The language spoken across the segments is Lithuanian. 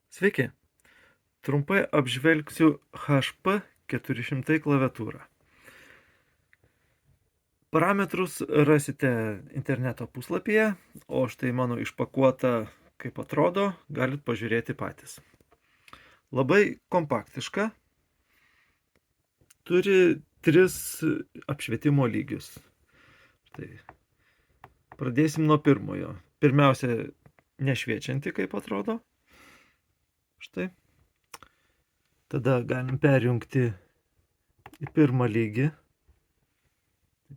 Sveiki. Trumpai apžvelgsiu HP 400 klaviatūrą. Parametrus rasite interneto puslapyje, o štai mano išpakuota, kaip atrodo, galit pažiūrėti patys. Labai kompaktiška, turi 3 apšvietimo lygius. Štai. Pradėsim nuo pirmojo. Pirmiausia, nešviečianti, kaip atrodo. Štai. Tada galim perjungti į pirmą lygį.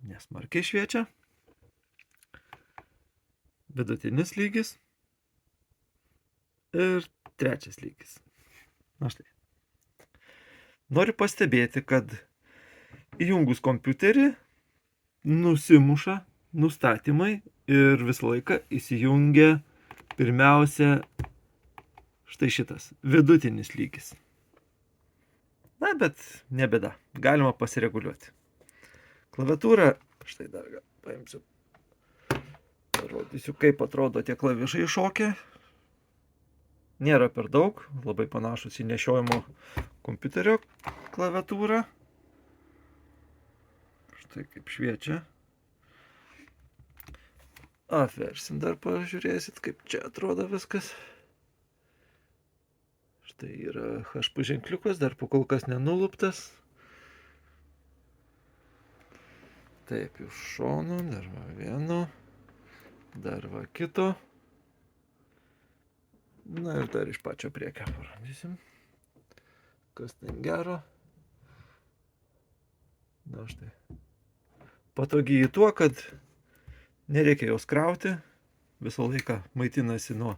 Nesmarkiai šviečia. Vidutinis lygis. Ir trečias lygis. Na štai. Noriu pastebėti, kad įjungus kompiuterį nusimuša nustatymai ir visą laiką įsijungia pirmiausia štai šitas vidutinis lygis. Na, bet ne bėda. Galima pasireguliuoti. Klaviatūrą, štai dar paimsiu. Parodysiu, kaip atrodo tie klavišai šokia. Nėra per daug, labai panašus į nešiojimo kompiuterio klaviatūrą. Štai kaip šviečia. Apversim dar, pažiūrėsit, kaip čia atrodo viskas. Štai yra HP ženkliukas, dar kol kas nenuluptas. Taip, iš šono, dar va vieno, dar va kito. Na ir dar iš pačio priekio parodysim. Kas ten gero. Na štai. Patogiai tuo, kad nereikia jos krauti. Visą laiką maitinasi nuo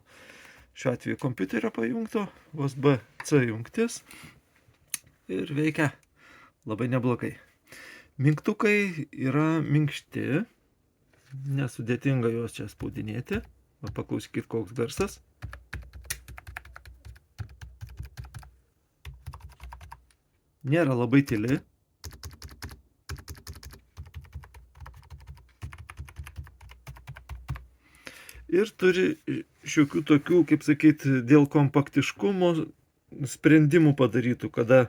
šiuo atveju kompiuterio pajungto. USB-C jungtis. Ir veikia labai neblogai. Mygtukai yra minkšti. Nesudėtinga juos čia spaudinėti. Paklausykit, koks garsas. Nėra labai tyli. Ir turi šiokių tokių, kaip sakyti, dėl kompaktiškumo sprendimų padarytų, kada,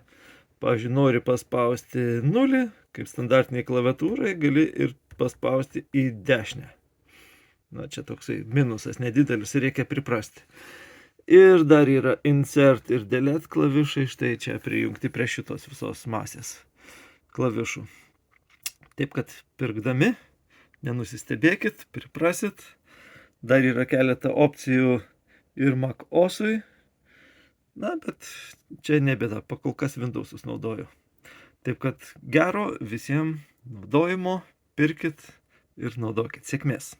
pavyzdžiui, nori paspausti 0, kaip standartiniai klaviatūrai, gali ir paspausti į dešinę. Na, čia toksai minusas nedidelis, reikia priprasti. Ir dar yra insert ir delete klavišai, štai čia prijungti prie šitos visos masės klavišų. Taip kad pirkdami, nenusistebėkit, priprasit. Dar yra keletą opcijų ir Mac OS-ui. Na, bet čia nebėda, pakol kas Windows'us naudoju. Taip kad gero visiems naudojimo, pirkit ir naudokit. Sėkmės.